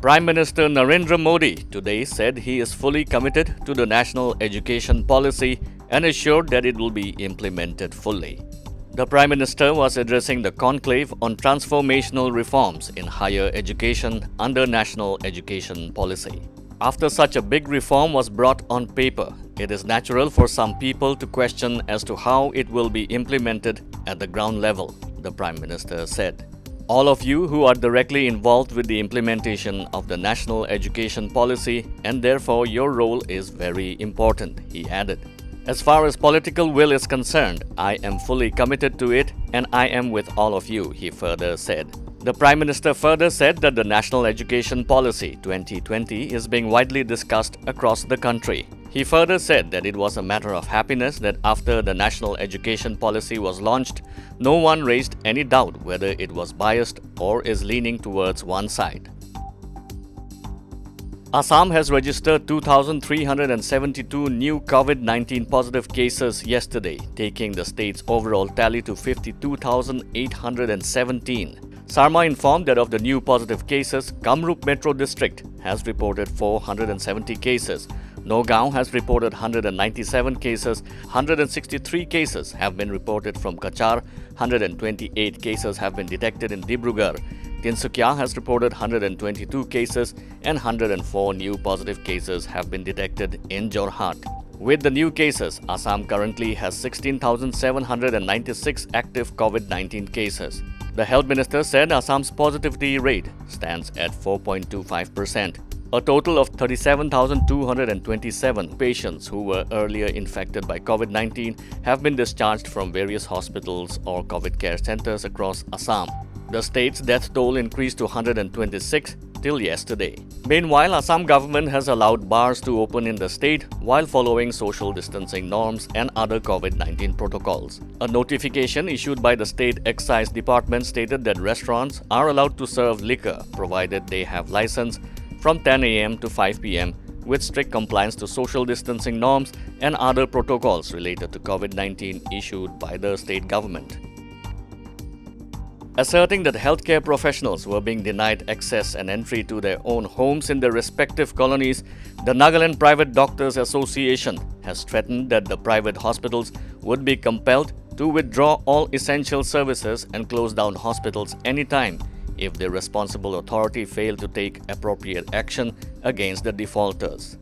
Prime Minister Narendra Modi today said he is fully committed to the national education policy and assured that it will be implemented fully. The Prime Minister was addressing the conclave on transformational reforms in higher education under national education policy. After such a big reform was brought on paper, it is natural for some people to question as to how it will be implemented at the ground level, the Prime Minister said. All of you who are directly involved with the implementation of the national education policy and therefore your role is very important, he added. As far as political will is concerned, I am fully committed to it and I am with all of you, he further said. The Prime Minister further said that the National Education Policy 2020 is being widely discussed across the country. He further said that it was a matter of happiness that after the National Education Policy was launched, no one raised any doubt whether it was biased or is leaning towards one side. Assam has registered 2,372 new COVID-19 positive cases yesterday, taking the state's overall tally to 52,817. Sarma informed that of the new positive cases, Kamrup Metro District has reported 470 cases. Nagaland has reported 197 cases, 163 cases have been reported from Kachar, 128 cases have been detected in Dibrugarh. Tinsukia has reported 122 cases and 104 new positive cases have been detected in Jorhat. With the new cases, Assam currently has 16,796 active COVID-19 cases. The Health Minister said Assam's positivity rate stands at 4.25%. A total of 37,227 patients who were earlier infected by COVID-19 have been discharged from various hospitals or COVID care centers across Assam. The state's death toll increased to 126 till yesterday. Meanwhile, Assam government has allowed bars to open in the state while following social distancing norms and other COVID-19 protocols. A notification issued by the State Excise Department stated that restaurants are allowed to serve liquor provided they have license from 10 a.m. to 5 p.m. with strict compliance to social distancing norms and other protocols related to COVID-19 issued by the state government. Asserting that healthcare professionals were being denied access and entry to their own homes in their respective colonies, the Nagaland Private Doctors Association has threatened that the private hospitals would be compelled to withdraw all essential services and close down hospitals anytime if the responsible authority failed to take appropriate action against the defaulters.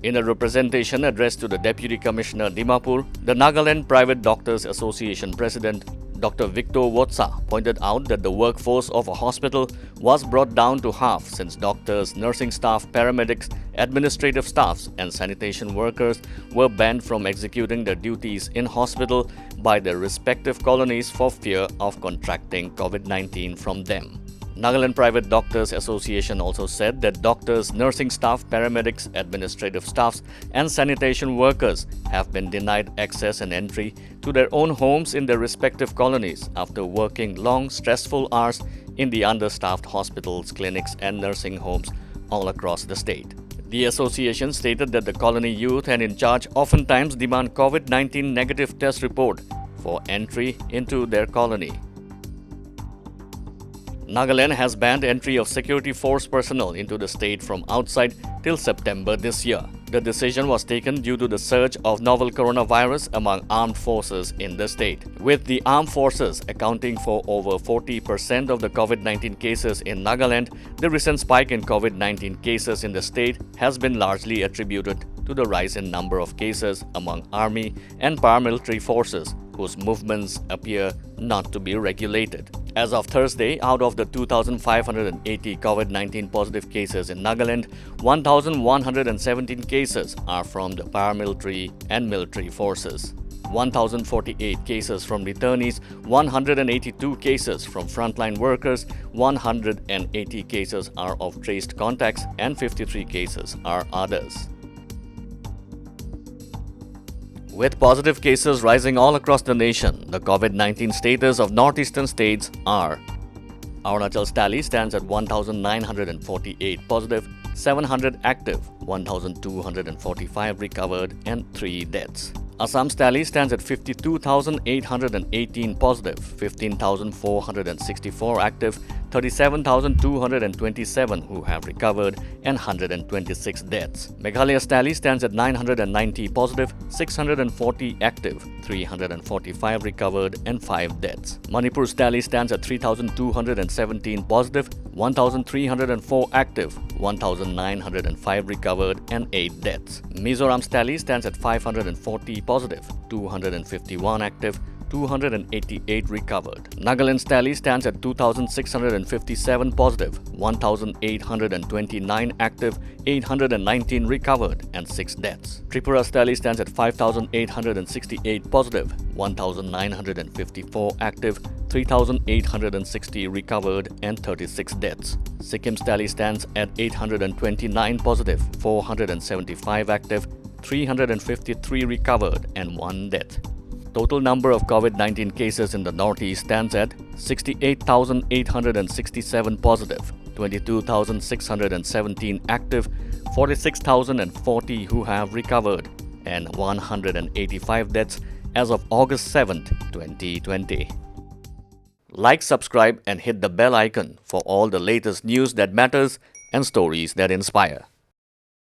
In a representation addressed to the Deputy Commissioner Dimapur, the Nagaland Private Doctors Association President Dr. Victor Wotsa pointed out that the workforce of a hospital was brought down to half since doctors, nursing staff, paramedics, administrative staffs and sanitation workers were banned from executing their duties in hospital by their respective colonies for fear of contracting COVID-19 from them. Nagaland Private Doctors Association also said that doctors, nursing staff, paramedics, administrative staffs and sanitation workers have been denied access and entry to their own homes in their respective colonies after working long, stressful hours in the understaffed hospitals, clinics and nursing homes all across the state. The association stated that the colony youth and in charge oftentimes demand COVID-19 negative test report for entry into their colony. Nagaland has banned entry of security force personnel into the state from outside till September this year. The decision was taken due to the surge of novel coronavirus among armed forces in the state. With the armed forces accounting for over 40% of the COVID-19 cases in Nagaland, the recent spike in COVID-19 cases in the state has been largely attributed to the rise in number of cases among army and paramilitary forces whose movements appear not to be regulated. As of Thursday, out of the 2,580 COVID-19 positive cases in Nagaland, 1,117 cases are from the paramilitary and military forces. 1,048 cases from returnees, 182 cases from frontline workers, 180 cases are of traced contacts, and 53 cases are others. With positive cases rising all across the nation, the COVID-19 status of northeastern states are: Arunachal's tally stands at 1,948 positive, 700 active, 1,245 recovered, and 3 deaths. Assam's tally stands at 52,818 positive, 15,464 active, 37,227 who have recovered, and 126 deaths. Meghalaya's tally stands at 990 positive, 640 active, 345 recovered, and 5 deaths. Manipur's tally stands at 3,217 positive, 1,304 active, 1,905 recovered, and 8 deaths. Mizoram's tally stands at 540 positive, 251 active, 288 recovered. Nagaland's tally stands at 2,657 positive, 1,829 active, 819 recovered, and 6 deaths. Tripura's tally stands at 5,868 positive, 1,954 active, 3,860 recovered, and 36 deaths. Sikkim's tally stands at 829 positive, 475 active, 353 recovered, and 1 death. Total number of COVID-19 cases in the Northeast stands at 68,867 positive, 22,617 active, 46,040 who have recovered, and 185 deaths as of August 7, 2020. Like, subscribe, and hit the bell icon for all the latest news that matters and stories that inspire.